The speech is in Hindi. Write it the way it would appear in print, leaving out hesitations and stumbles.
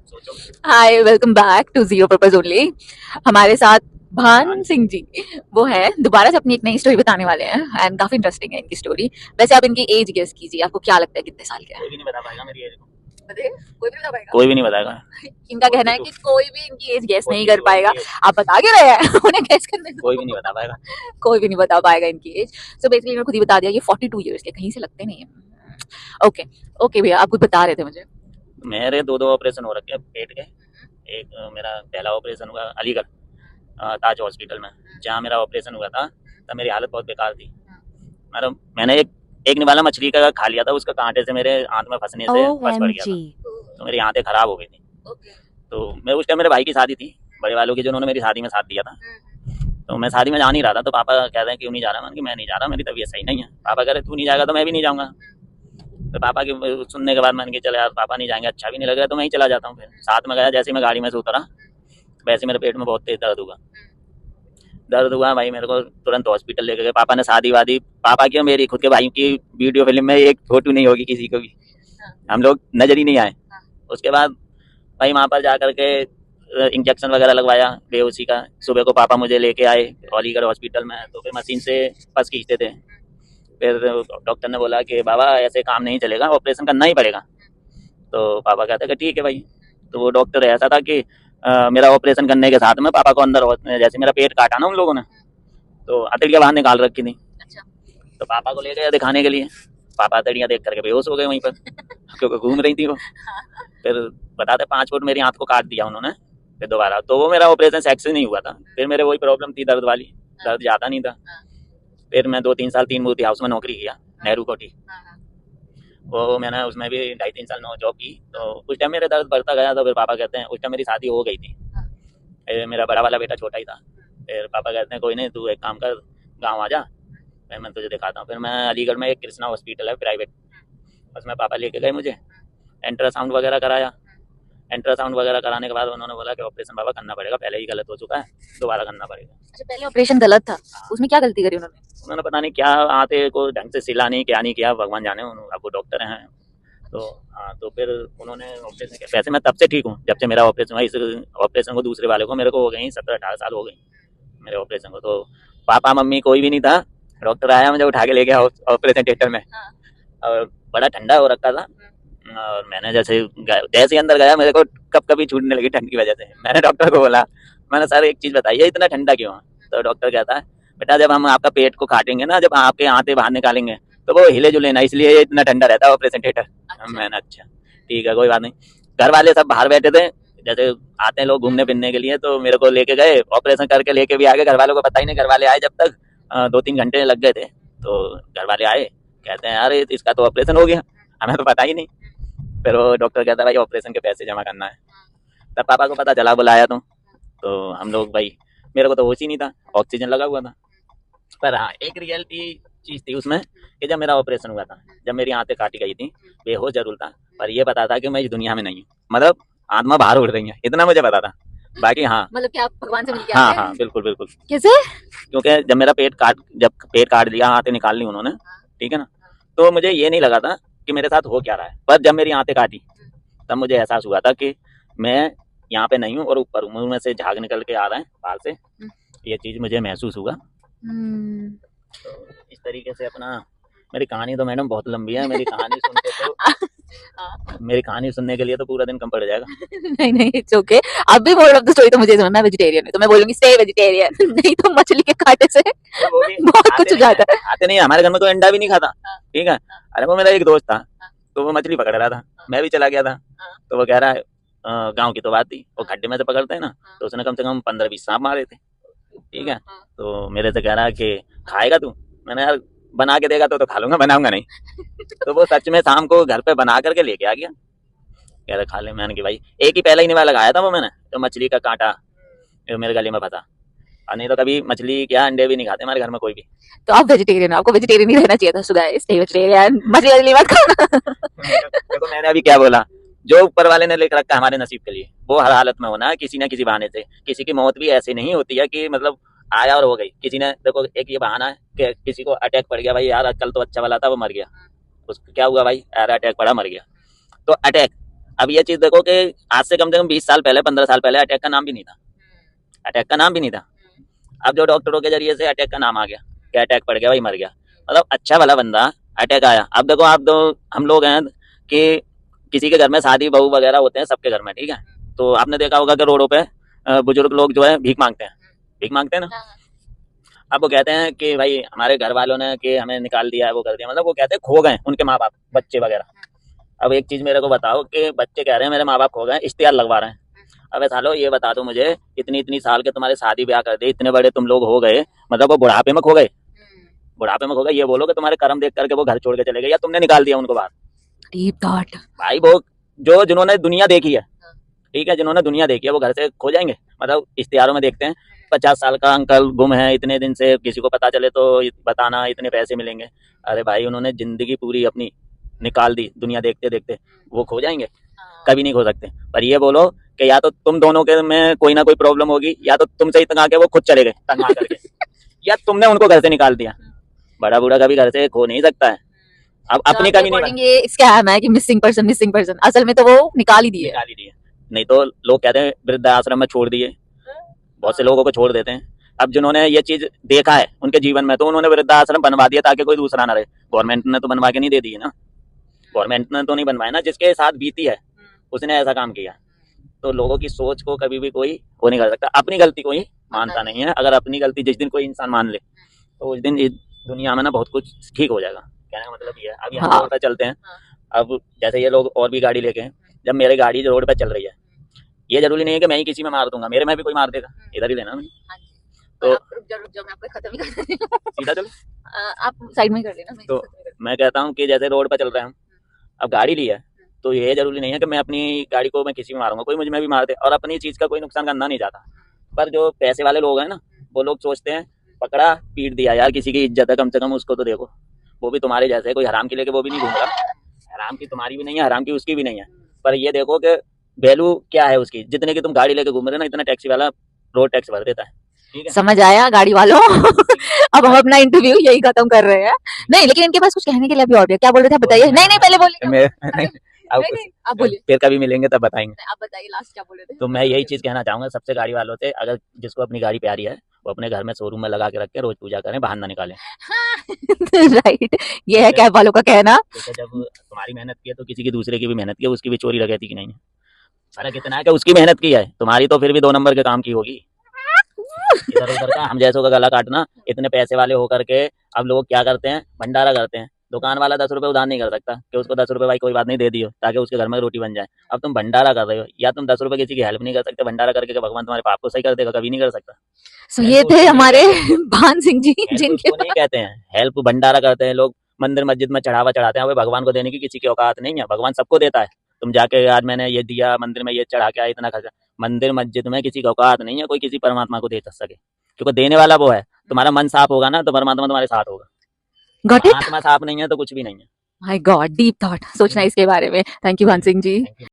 Hi, welcome back to zero purpose only. हमारे साथ भान सिंह जी वो है, दोबारा से अपनी एक नई स्टोरी बताने वाले हैं एंड काफी इंटरेस्टिंग है इनकी स्टोरी। वैसे आप इनकी एज गेस कीजिए, आपको क्या लगता है कितने साल के कोई हैं? भी नहीं बता पाएगा मेरी एज को। बताइए। कोई भी नहीं बता पाएगा। कोई भी नहीं बताएगा। इनका कहना है 42। कि कोई भी इनकी एज गेस नहीं कर 42 है पाएगा। इनकी एज। आप बता क्यों रहे हैं? उन्हें गेस करने कोई भी दो। नहीं बता पाएगा। कोई भी नहीं बता पाएगा इनकी एज। सो बेसिकली इन्होंने खुद ही बता दिया, ये 42 ईयर्स के, कहीं से लगते नहीं है। ओके। ओके भैया, आप कुछ बता रहे थे मुझे। मेरे दो दो ऑपरेशन हो रखे हैं पेट के। एक मेरा पहला ऑपरेशन हुआ अलीगढ़ ताज हॉस्पिटल में। जहाँ मेरा ऑपरेशन हुआ था तब मेरी हालत बहुत बेकार थी। मतलब मैंने एक एक निवाला मछली का खा लिया था, उसका कांटे से मेरे आंत में फंसने से फंस पड़ गया था। तो मेरी आंतें खराब हो गई थी। तो मैं उस टाइम मेरे भाई की शादी थी, बड़े वालों की, जिन्होंने मेरी शादी में साथ दिया था। तो मैं शादी में जा नहीं रहा था, तो पापा कहते हैं क्यों नहीं जा रहा। मैंने कि मैं नहीं जा रहा, मेरी तबीयत सही नहीं है। पापा कह रहे तू नहीं जाएगा तो मैं भी नहीं जाऊँगा। तो पापा की सुनने के बाद मैंने कि चल यार पापा नहीं जाएंगे, अच्छा भी नहीं लग रहा, तो मैं ही चला जाता हूँ। फिर साथ में गया, जैसे मैं गाड़ी में से उतरा वैसे मेरे पेट में बहुत तेज दर्द हुआ भाई। मेरे को तुरंत हॉस्पिटल लेके गए। पापा ने शादी वादी, पापा की और मेरी खुद के भाई की वीडियो फिल्म में एक फोटो नहीं होगी किसी को भी, हम लोग नजर ही नहीं आए। उसके बाद भाई वहाँ पर जा करके इंजेक्शन वगैरह लगवाया बेहोशी का। सुबह को पापा मुझे लेके आए अलीगढ़ हॉस्पिटल में, तो फिर मशीन से पस खींचते थे। फिर डॉक्टर ने बोला कि बाबा ऐसे काम नहीं चलेगा, ऑपरेशन करना ही पड़ेगा। तो पापा कहते कि ठीक है भाई। तो वो डॉक्टर ऐसा था कि मेरा ऑपरेशन करने के साथ में पापा को अंदर जैसे मेरा पेट काटा ना उन लोगों ने, तो हथेलियाँ बाहर निकाल रखी थी। तो पापा को ले गए दिखाने के लिए। पापा हथेलियाँ देख करके बेहोश हो गए वहीं पर, क्योंकि घूम रही थी वो। फिर बताते 5 फुट मेरी आंत को काट दिया उन्होंने। फिर दोबारा तो वो मेरा ऑपरेशन सक्सेस नहीं हुआ था। फिर मेरे वही प्रॉब्लम थी दर्द वाली, दर्द ज़्यादा नहीं था। फिर मैं 2-3 साल तीन मूर्ति हाउस में नौकरी किया, नेहरू कोठी। वो मैंने उसमें भी 2.5-3 साल जॉब की। तो उस टाइम मेरे दर्द बढ़ता गया। तो फिर पापा कहते हैं, उस टाइम मेरी शादी हो गई थी, मेरा बड़ा वाला बेटा छोटा ही था। फिर पापा कहते हैं कोई नहीं, तू एक काम कर, गाँव आ जा, फिर मैं तुझे दिखाता हूँ। फिर मैं अलीगढ़ में एक कृष्णा हॉस्पिटल है प्राइवेट, उसमें पापा लेके गए मुझे। अल्ट्रासाउंड वगैरह कराया। अल्ट्रासाउंड वगैरह कराने के बाद उन्होंने बोला कि ऑपरेशन बाबा करना पड़ेगा, पहले ही गलत हो चुका है, दोबारा करना पड़ेगा। अच्छा, पहले ऑपरेशन गलत था। हाँ। उसमें क्या गलती करी उन्होंने? उन्होंने पता नहीं क्या आते को ढंग से सिला नहीं, क्या नहीं किया, भगवान जाने। अब वो डॉक्टर हैं। तो हाँ, तो फिर उन्होंने ऑपरेशन किया। वैसे मैं तब से ठीक हूँ जब से मेरा ऑपरेशन हुआ। इस ऑपरेशन को दूसरे वाले को मेरे को हो गई 17-18 साल हो गई मेरे ऑपरेशन को। तो पापा मम्मी कोई भी नहीं था। डॉक्टर आया, मुझे उठा के ले गया ऑपरेशन थिएटर में। और बड़ा ठंडा हो रखा था। और मैंने जैसे ही अंदर गया, मेरे को कब कभी छूटने लगी ठंड की वजह से। मैंने डॉक्टर को बोला, मैंने सर एक चीज़ बताइए, इतना ठंडा क्यों है? तो डॉक्टर कहता है बेटा जब हम आपका पेट को काटेंगे ना, जब आपके आंतें बाहर निकालेंगे तो वो हिले जुले ना, इसलिए ये इतना ठंडा रहता है ऑपरेशन थिएटर। मैंने अच्छा ठीक है कोई बात नहीं। घर वाले सब बाहर बैठे थे, जैसे आते हैं लोग घूमने फिरने के लिए, तो मेरे को लेके गए, ऑपरेशन करके लेके भी आ गए। घर वालों को पता ही नहीं, घर वाले आए जब तक 2-3 घंटे लग गए थे। तो घर वाले आए, कहते हैं यार इसका तो ऑपरेशन हो गया, हमें तो पता ही नहीं। फिर वो डॉक्टर कहता है भाई ऑपरेशन के पैसे जमा करना है। तब पापा को पता चला, बुलाया तो हम लोग भाई, मेरे को तो होश ही नहीं था, ऑक्सीजन लगा हुआ था। पर हाँ, एक रियलिटी चीज़ थी उसमें कि जब मेरा ऑपरेशन हुआ था, जब मेरी आंतें काटी गई थी, बेहोश जरूर था, पर ये पता था कि मैं इस दुनिया में नहीं हूँ। मतलब आत्मा बाहर उड़ रही है, इतना मुझे पता था। बाकी हाँ। मतलब कि आप भगवान से मिल के आ हाँ गए? हाँ बिल्कुल बिल्कुल। कैसे? क्योंकि जब पेट काट दिया, आंतें निकाल ली उन्होंने, ठीक है ना, तो मुझे ये नहीं लगा था कि मेरे साथ हो क्या रहा है। पर जब मेरी आंतें काटी तब मुझे एहसास हुआ था कि मैं यहाँ पे नहीं हूँ और ऊपर हूँ, मुंह में से झाग निकल के आ रहे हैं बाहर से। ये चीज़ मुझे महसूस हुआ। हम्म। तो इस तरीके से अपना, मेरी कहानी तो मैडम बहुत लंबी है। मेरी कहानी सुनने के लिए तो पूरा दिन कम पड़ जाएगा। नहीं नहीं, इट्स ओके। अब भी मोरल ऑफ द स्टोरी तो मुझे समझ, मैं वेजिटेरियन हूँ तो मैं बोलूंगी स्टे वेजिटेरियन। नहीं तो मछली के कांटे से तो वो भी बहुत कुछ आते हो नहीं है, जाता है। आते नहीं है। हमारे घर में तो अंडा भी नहीं खाता, ठीक है। अरे वो मेरा एक दोस्त था, तो वो मछली पकड़ रहा था, मैं भी चला गया था। तो वो कह रहा है गांव की तो बात थी, वो खड्डे में से पकड़ते हैं ना, तो उसने कम से कम 15-20 सांप मारे थे, ठीक है। तो मेरे से कह रहा है कि खाएगा तू? मैंने यार बना के देगा तो खा लूंगा, बनाऊंगा नहीं। तो वो सच में शाम को घर पे बना करके लेके आ गया, कह रहा खा ले। मैंने कि भाई एक ही पहला ही निवाला लगाया था वो मैंने, तो मछली का कांटा जो मेरे गले में फंसा। और नहीं तो कभी मछली क्या अंडे भी नहीं खाते हमारे घर में कोई भी। तो आप वेजिटेरियन हो, आपको वेजिटेरियन ही रहना चाहिए था। सो गाइस, स्टे वेजिटेरियन, मछली वाली मत खाना। देखो मैंने अभी क्या बोला, जो ऊपर वाले ने लिख रखा है हमारे नसीब के लिए, वो हर हालत में होना है किसी न किसी बहाने से। किसी की मौत भी ऐसी नहीं होती है कि मतलब आया और हो गई। किसी ने, देखो एक ये बहाना है कि किसी को अटैक पड़ गया, भाई यार कल तो अच्छा वाला था वो मर गया, उसको क्या हुआ भाई, यार अटैक पड़ा मर गया। तो अटैक अब ये चीज देखो कि आज से कम 20 साल पहले 15 साल पहले अटैक का नाम भी नहीं था, अटैक का नाम भी नहीं था। अब जो डॉक्टरों के जरिए से अटैक का नाम आ गया कि अटैक पड़ गया भाई मर गया, मतलब अच्छा वाला बंदा अटैक आया। अब देखो आप दो हम लोग हैं कि किसी के घर में शादी बहू वगैरह होते हैं सबके घर में, ठीक है, तो आपने देखा होगा कि रोडों पे बुजुर्ग लोग जो है भीख मांगते हैं ना। अब वो कहते हैं कि भाई हमारे घर वालों ने कि हमें निकाल दिया है, वो कर दिया, मतलब वो कहते हैं खो गए उनके माँ बाप बच्चे वगैरह। अब एक चीज मेरे को बताओ कि बच्चे कह रहे हैं मेरे माँ बाप खो गए, इश्तिहार लगवा रहे हैं। अबे सालो ये बता दो मुझे, इतनी इतनी साल के तुम्हारे शादी ब्याह कर दिए, इतने बड़े तुम लोग हो गए, मतलब वो बुढ़ापे में खो गए, बुढ़ापे में खो गए, ये बोलो कि तुम्हारे कर्म देख करके वो घर छोड़ के चले गए या तुमने निकाल दिया उनको बाहर। Deep thought. भाई वो जो जिन्होंने दुनिया देखी है, ठीक है, जिन्होंने दुनिया देखी है वो घर से खो जाएंगे। मतलब इश्तिहारों में देखते हैं 50 साल का अंकल गुम है, इतने दिन से किसी को पता चले तो बताना, इतने पैसे मिलेंगे। अरे भाई उन्होंने जिंदगी पूरी अपनी निकाल दी दुनिया देखते देखते, वो खो जाएंगे? कभी नहीं खो सकते। पर ये बोलो कि या तो तुम दोनों के में कोई ना कोई प्रॉब्लम होगी, या तो तुमसे ही तंग के वो खुद चले गए तंग करके, या तुमने उनको घर से निकाल दिया। बड़ा बूढ़ा कभी घर से खो नहीं सकता है। अब अपनी कमी नहीं, ये स्कैम है कि मिसिंग पर्सन, असल में तो वो निकाल ही दिए। निकाल ही दिए। नहीं तो लोग कहते हैं वृद्धाश्रम में छोड़ दिए, बहुत से लोगों को छोड़ देते हैं। अब जिन्होंने ये चीज देखा है उनके जीवन में, तो उन्होंने वृद्धाश्रम बनवा दिया ताकि कोई दूसरा ना रहे। गवर्नमेंट ने तो बनवा के नहीं दे दिए ना, गवर्नमेंट ने तो नहीं बनवाया ना, जिसके साथ बीती है उसने ऐसा काम किया। तो लोगों की सोच को कभी भी कोई वो नहीं कर सकता, अपनी गलती कोई मानता नहीं है। अगर अपनी गलती जिस दिन कोई इंसान मान ले तो उस दिन इस दुनिया में ना बहुत कुछ ठीक हो जाएगा। कहने का मतलब ये है। अभी हम रोड पे चलते हैं, अब जैसे ये लोग और भी गाड़ी लेके हैं, जब मेरी गाड़ी रोड पे चल रही है, ये जरूरी नहीं है कि मैं ही किसी में मार दूंगा, मेरे में भी कोई मार देगा, इधर ही लेना नहीं। तो मैं आपको खत्म ही कर देती हूँ। सीधा चलो, आप साइड में ही कर लेना। तो मैं कहता हूँ कि जैसे रोड पर चल रहे हैं हम, अब गाड़ी ली है, तो ये जरूरी नहीं है कि मैं अपनी गाड़ी को मैं किसी में मारूंगा, कोई मुझ में भी मार दे, और अपनी चीज का कोई नुकसान करना नहीं चाहता। पर जो पैसे वाले लोग हैं ना, वो लोग सोचते हैं पकड़ा पीट दिया, यार किसी की इज्जत है कम से कम उसको तो देखो। वो भी तुम्हारे जैसे, कोई हराम की लेके वो भी नहीं घूम रहा, हराम की तुम्हारी भी नहीं है, हराम की उसकी भी नहीं है, पर ये देखो कि वैल्यू क्या है उसकी। जितने की तुम गाड़ी लेके घूम रहे हो ना, इतना टैक्सी वाला रोड टैक्स भर देता है, ठीक है? समझ आया गाड़ी वालों। अब हम अपना इंटरव्यू यही खत्म कर रहे हैं। नहीं, लेकिन इनके पास कुछ कहने के लिए अभी और भी है। क्या बोल रहे थे आप बताइए। नहीं नहीं, पहले बोलिए। आप बोलिए, फिर कभी मिलेंगे तब बताएंगे। आप बताइए लास्ट क्या बोल रहे थे। तो मैं यही चीज कहना चाहूंगा सबसे गाड़ी वालों से, अगर जिसको अपनी गाड़ी प्यारी है वो अपने घर में शोरूम में लगा के रख के रोज पूजा करें, बाहर ना निकालें। राइट, ये है कैब वालों का कहना। जब तुम्हारी मेहनत की है तो किसी की दूसरे की भी मेहनत की है, उसकी भी चोरी लगती कि नहीं है? फर्क इतना है कि उसकी मेहनत की है, तुम्हारी तो फिर भी 2 नंबर के काम की होगी। इधर उधर का हम जैसों का गला काटना, इतने पैसे वाले होकर के अब लोग क्या करते हैं, भंडारा करते हैं। दुकान वाला 10 रुपए उधार नहीं कर सकता कि उसको 10 रुपए भाई कोई बात नहीं दे दियो ताकि उसके घर में रोटी बन जाए। अब तुम भंडारा कर रहे हो, या तुम 10 रुपए किसी की हेल्प नहीं कर सकते, भंडारा करके कि भगवान तुम्हारे पाप को सही कर देगा, कभी नहीं कर सकता। सो ये थे हमारे भान सिंह जी, जिनके नहीं कहते हैं हेल्प, भंडारा करते हैं लोग, मंदिर मस्जिद में चढ़ावा चढ़ाते हैं। भगवान को देने की किसी की औकात नहीं है, भगवान सबको देता है। तुम जाके आज मैंने ये दिया मंदिर में, ये चढ़ा के आया, इतना खर्चा, मंदिर मस्जिद में किसी की औकात नहीं है कोई किसी परमात्मा को दे सके, क्योंकि देने वाला वो है। तुम्हारा मन साफ होगा ना तो परमात्मा तुम्हारे साथ होगा, आत्मा साफ नहीं है तो कुछ भी नहीं है। माय गॉड, डीप थॉट, सोचना इसके बारे में। थैंक यू भान सिंह जी।